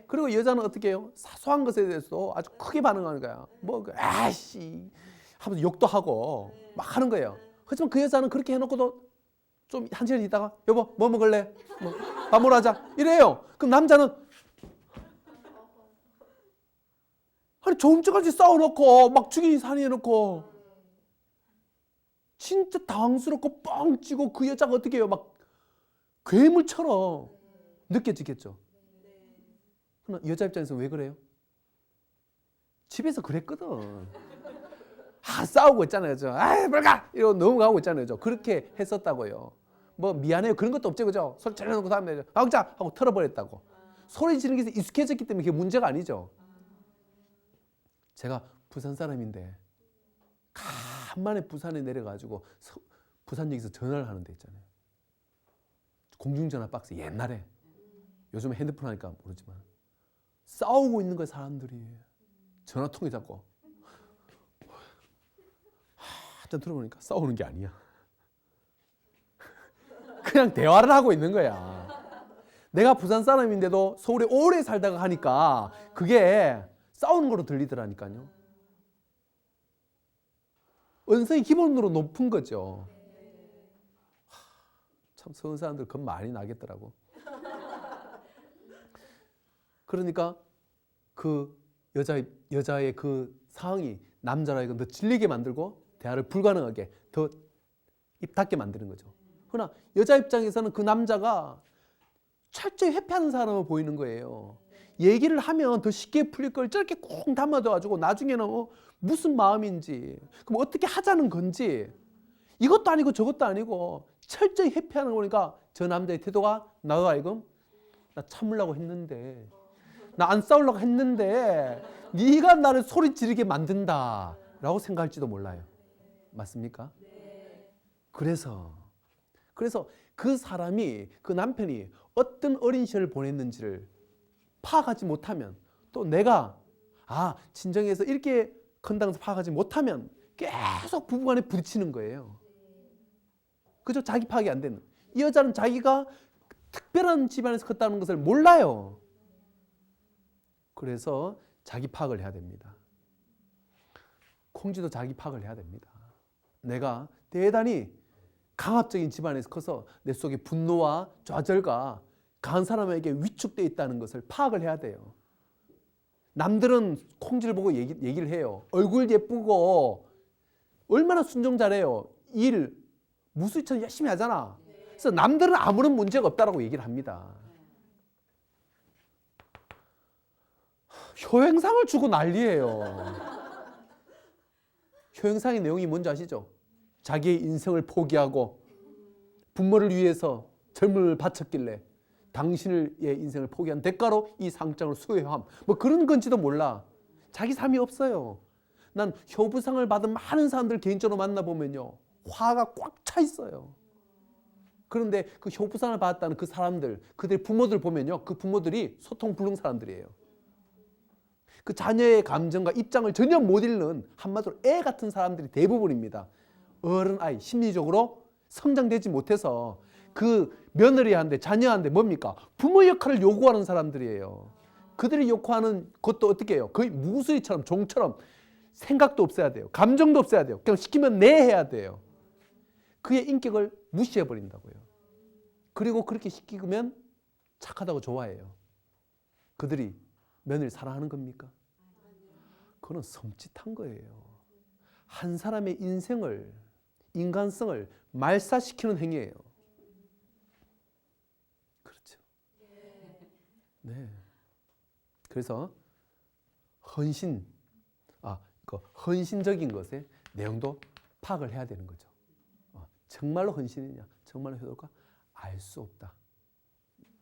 그리고 여자는 어떻게 해요? 사소한 것에 대해서도 아주 크게 반응하는 거야. 뭐 아씨 하면서 욕도 하고 막 하는 거예요. 하지만 그 여자는 그렇게 해놓고도 좀 한 시간 있다가 여보 뭐 먹을래? 밥 먹으러 하자 이래요. 그럼 남자는 아니 조금씩까지 싸워놓고 막 죽이니 사니 해놓고 진짜 당황스럽고 뻥 찌고 그 여자가 어떻게 해요? 막 괴물처럼 느껴지겠죠. 그러나 여자 입장에서 왜 그래요? 집에서 그랬거든. 싸우고 있잖아요. 뭘까? 이러고 넘어가고 있잖아요. 그렇게 했었다고요. 뭐 미안해요. 그런 것도 없죠. 그죠? 소리 지르놓고 다음에 자 하고 털어버렸다고. 소리 지르는 게 익숙해졌기 때문에 그게 문제가 아니죠. 제가 부산 사람인데 간만에 부산에 내려가지고 부산역에서 전화를 하는 데 있잖아요. 공중전화 박스 옛날에. 요즘에 핸드폰 하니까 모르지만 싸우고 있는 거예요. 사람들이. 전화통에 잡고. 일단 들어보니까 싸우는 게 아니야. 그냥 대화를 하고 있는 거야. 내가 부산 사람인데도 서울에 오래 살다가 하니까 그게 싸우는 거로 들리더라니까요. 언성이 기본으로 높은 거죠. 참 서울 사람들 겁 많이 나겠더라고. 그러니까 그 여자의 그 상황이 남자라 이건 더 질리게 만들고 대화를 불가능하게 더 입 닫게 만드는 거죠. 그러나 여자 입장에서는 그 남자가 철저히 회피하는 사람을 보이는 거예요. 얘기를 하면 더 쉽게 풀릴 걸 저렇게 꼭 담아둬가지고 나중에는 무슨 마음인지 그럼 어떻게 하자는 건지 이것도 아니고 저것도 아니고 철저히 회피하는 거니까 저 남자의 태도가 나도 알고 나 참으려고 했는데 나 안 싸우려고 했는데 네가 나를 소리 지르게 만든다라고 생각할지도 몰라요. 맞습니까? 그래서 그 사람이 그 남편이 어떤 어린 시절을 보냈는지를 파악하지 못하면 또 내가 친정에서 이렇게 건당해서 파악하지 못하면 계속 부부간에 부딪히는 거예요. 그죠? 자기 파악이 안 되는. 이 여자는 자기가 특별한 집안에서 컸다는 것을 몰라요. 그래서 자기 파악을 해야 됩니다. 콩쥐도 자기 파악을 해야 됩니다. 내가 대단히 강압적인 집안에서 커서 내 속에 분노와 좌절과 강한 사람에게 위축되어 있다는 것을 파악을 해야 돼요. 남들은 콩쥐를 보고 얘기를 해요. 얼굴 예쁘고 얼마나 순종 잘해요. 일 무수히처럼 열심히 하잖아. 그래서 남들은 아무런 문제가 없다라고 얘기를 합니다. 효행상을 주고 난리예요. 효행상의 내용이 뭔지 아시죠? 자기의 인생을 포기하고 부모를 위해서 젊음을 바쳤길래 당신의 인생을 포기한 대가로 이 상장을 수여함. 뭐 그런 건지도 몰라. 자기 삶이 없어요. 난 효부상을 받은 많은 사람들 개인적으로 만나보면요. 화가 꽉 차 있어요. 그런데 그 효부상을 받았다는 그 사람들, 그들의 부모들 보면요. 그 부모들이 소통불능 사람들이에요. 그 자녀의 감정과 입장을 전혀 못 읽는 한마디로 애 같은 사람들이 대부분입니다. 어른아이, 심리적으로 성장되지 못해서 그 며느리한테 자녀한테 뭡니까? 부모 역할을 요구하는 사람들이에요. 그들이 요구하는 것도 어떻게 해요? 거의 무수히처럼 종처럼 생각도 없어야 돼요. 감정도 없어야 돼요. 그냥 시키면 네 해야 돼요. 그의 인격을 무시해버린다고요. 그리고 그렇게 시키면 착하다고 좋아해요. 그들이 며느리를 사랑하는 겁니까? 그건 섬찟한 거예요. 한 사람의 인생을, 인간성을 말살시키는 행위예요. 그렇죠. 네. 그래서 헌신적인 것의 내용도 파악을 해야 되는 거죠. 정말로 헌신이냐, 정말로 효도가 알 수 없다.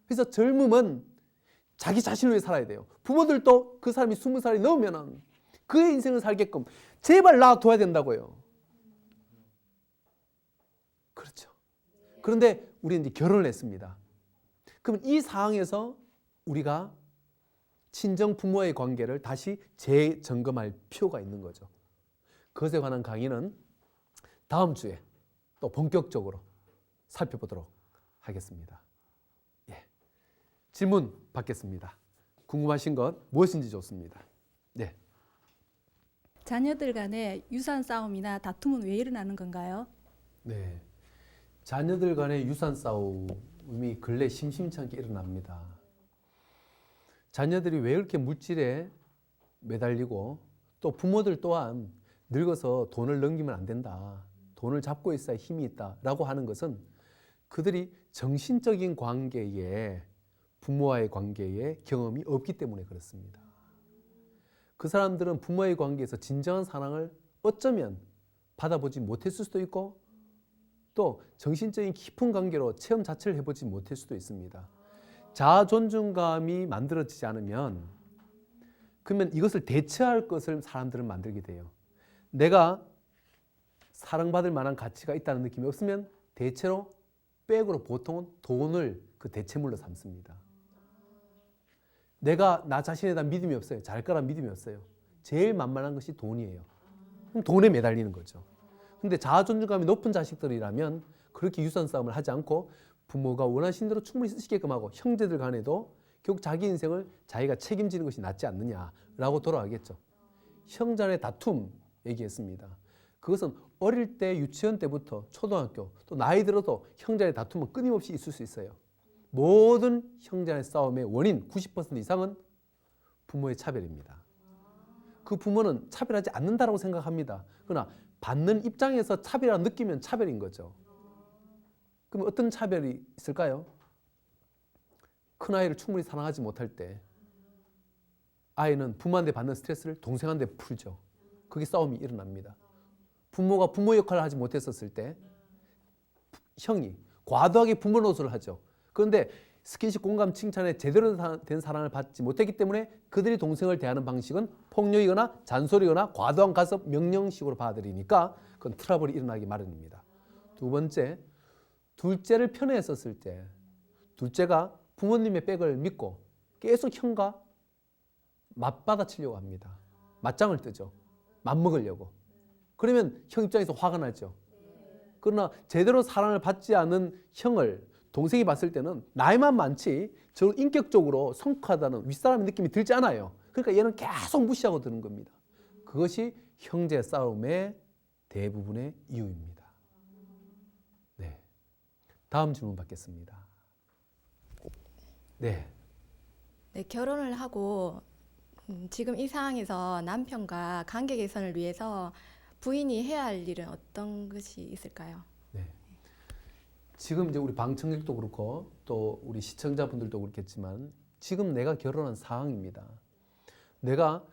그래서 젊음은 자기 자신을 위해 살아야 돼요. 부모들도 그 사람이 20살이 넘으면 그의 인생을 살게끔 제발 놔둬야 된다고요. 그렇죠. 그런데 우리는 이제 결혼을 했습니다. 그럼 이 상황에서 우리가 친정 부모의 관계를 다시 재점검할 필요가 있는 거죠. 그것에 관한 강의는 다음 주에 또 본격적으로 살펴보도록 하겠습니다. 예. 질문 받겠습니다. 궁금하신 것 무엇인지 좋습니다. 네. 자녀들 간의 유산 싸움이나 다툼은 왜 일어나는 건가요? 네. 자녀들 간의 유산 싸움이 근래 심심찮게 일어납니다. 자녀들이 왜 이렇게 물질에 매달리고 또 부모들 또한 늙어서 돈을 넘기면 안 된다. 돈을 잡고 있어야 힘이 있다라고 하는 것은 그들이 정신적인 관계에 부모와의 관계에 경험이 없기 때문에 그렇습니다. 그 사람들은 부모의 관계에서 진정한 사랑을 어쩌면 받아보지 못했을 수도 있고 또 정신적인 깊은 관계로 체험 자체를 해보지 못할 수도 있습니다. 자아 존중감이 만들어지지 않으면 그러면 이것을 대체할 것을 사람들은 만들게 돼요. 내가 사랑받을 만한 가치가 있다는 느낌이 없으면 대체로 백으로 보통은 돈을 그 대체물로 삼습니다. 내가 나 자신에 대한 믿음이 없어요. 잘 거란 믿음이 없어요. 제일 만만한 것이 돈이에요. 그럼 돈에 매달리는 거죠. 근데 자아 존중감이 높은 자식들이라면 그렇게 유산 싸움을 하지 않고 부모가 원하신 대로 충분히 쓰시게끔 하고 형제들 간에도 결국 자기 인생을 자기가 책임지는 것이 낫지 않느냐라고 돌아가겠죠. 형제간의 다툼 얘기했습니다. 그것은 어릴 때 유치원 때부터 초등학교 또 나이 들어도 형제간의 다툼은 끊임없이 있을 수 있어요. 모든 형제간의 싸움의 원인 90% 이상은 부모의 차별입니다. 그 부모는 차별하지 않는다고 생각합니다. 그러나 받는 입장에서 차별이라 느끼면 차별인 거죠. 그럼 어떤 차별이 있을까요? 큰아이를 충분히 사랑하지 못할 때 아이는 부모한테 받는 스트레스를 동생한테 풀죠. 그게 싸움이 일어납니다. 부모가 부모 역할을 하지 못했었을 때 형이 과도하게 부모 노릇을 하죠. 그런데 스킨십, 공감, 칭찬에 제대로 된 사랑을 받지 못했기 때문에 그들이 동생을 대하는 방식은 폭력이거나 잔소리거나 과도한 간섭, 명령식으로 받아들이니까 그건 트러블이 일어나기 마련입니다. 두 번째, 둘째를 편애했었을 때 둘째가 부모님의 백을 믿고 계속 형과 맞받아치려고 합니다. 맞짱을 뜨죠. 맞먹으려고. 그러면 형 입장에서 화가 나죠. 그러나 제대로 사랑을 받지 않은 형을 동생이 봤을 때는 나이만 많지 저 인격적으로 성숙하다는 윗사람의 느낌이 들지 않아요. 그러니까 얘는 계속 무시하고 드는 겁니다. 그것이 형제 싸움의 대부분의 이유입니다. 네. 다음 질문 받겠습니다. 네. 네, 결혼을 하고 지금 이 상황에서 남편과 관계 개선을 위해서 부인이 해야 할 일은 어떤 것이 있을까요? 네. 지금 이제 우리 방청객도 그렇고 또 우리 시청자분들도 그렇겠지만 지금 내가 결혼한 상황입니다. 내가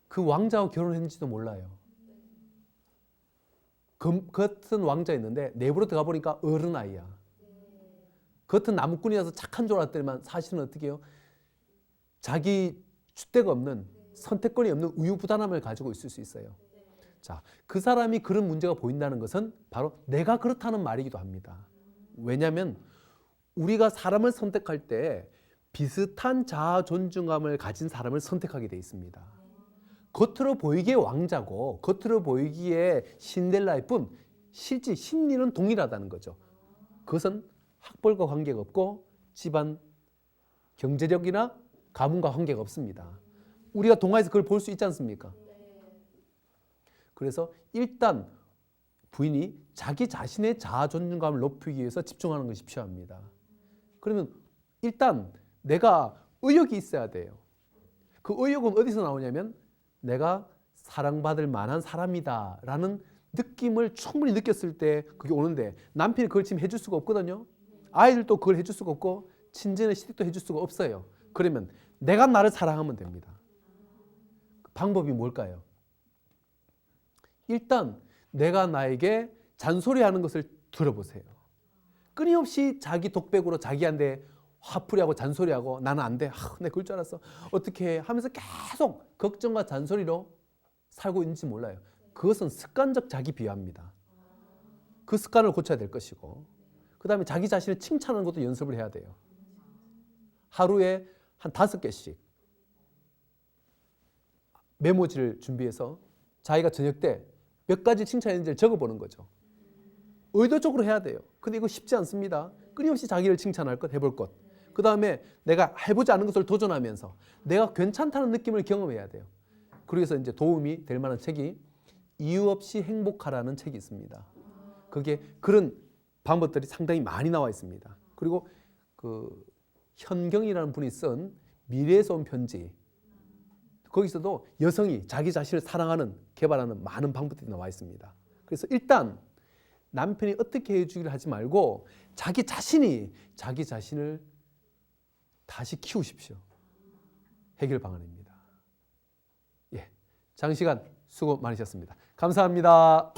그 왕자와 결혼했는지도 몰라요. 겉은 왕자였는데 내부로 들어가 보니까 어른아이야. 겉은 나무꾼이라서 착한 줄 알았더니만 사실은 어떻게 해요? 자기 줏대가 없는 선택권이 없는 우유부단함을 가지고 있을 수 있어요. 자, 그 사람이 그런 문제가 보인다는 것은 바로 내가 그렇다는 말이기도 합니다. 왜냐하면 우리가 사람을 선택할 때 비슷한 자아 존중감을 가진 사람을 선택하게 돼 있습니다. 겉으로 보이기에 왕자고 겉으로 보이기에 신데렐라일 뿐 실제 심리는 동일하다는 거죠. 그것은 학벌과 관계가 없고 집안 경제력이나 가문과 관계가 없습니다. 우리가 동화에서 그걸 볼 수 있지 않습니까? 그래서 일단 부인이 자기 자신의 자아 존중감을 높이기 위해서 집중하는 것이 필요합니다. 그러면 일단 내가 의욕이 있어야 돼요. 그 의욕은 어디서 나오냐면 내가 사랑받을 만한 사람이다 라는 느낌을 충분히 느꼈을 때 그게 오는데 남편이 그걸 지금 해줄 수가 없거든요. 아이들도 그걸 해줄 수가 없고 친전의 시댁도 해줄 수가 없어요. 그러면 내가 나를 사랑하면 됩니다. 방법이 뭘까요? 일단 내가 나에게 잔소리하는 것을 들어보세요. 끊임없이 자기 독백으로 자기한테 화풀이하고 잔소리하고 나는 안 돼. 내가 그럴 줄 알았어. 어떻게 해? 하면서 계속 걱정과 잔소리로 살고 있는지 몰라요. 그것은 습관적 자기 비하입니다. 그 습관을 고쳐야 될 것이고 그 다음에 자기 자신을 칭찬하는 것도 연습을 해야 돼요. 하루에 한 5개씩 메모지를 준비해서 자기가 저녁 때 몇 가지 칭찬했는지를 적어보는 거죠. 의도적으로 해야 돼요. 근데 이거 쉽지 않습니다. 끊임없이 자기를 칭찬할 것, 해볼 것. 그 다음에 내가 해보지 않은 것을 도전하면서 내가 괜찮다는 느낌을 경험해야 돼요. 그래서 이제 도움이 될 만한 책이 이유 없이 행복하라는 책이 있습니다. 그게 그런 방법들이 상당히 많이 나와 있습니다. 그리고 그 현경이라는 분이 쓴 미래에서 온 편지, 거기서도 여성이 자기 자신을 사랑하는, 개발하는 많은 방법들이 나와 있습니다. 그래서 일단 남편이 어떻게 해주기를 하지 말고 자기 자신이 자기 자신을 다시 키우십시오. 해결 방안입니다. 예, 장시간 수고 많으셨습니다. 감사합니다.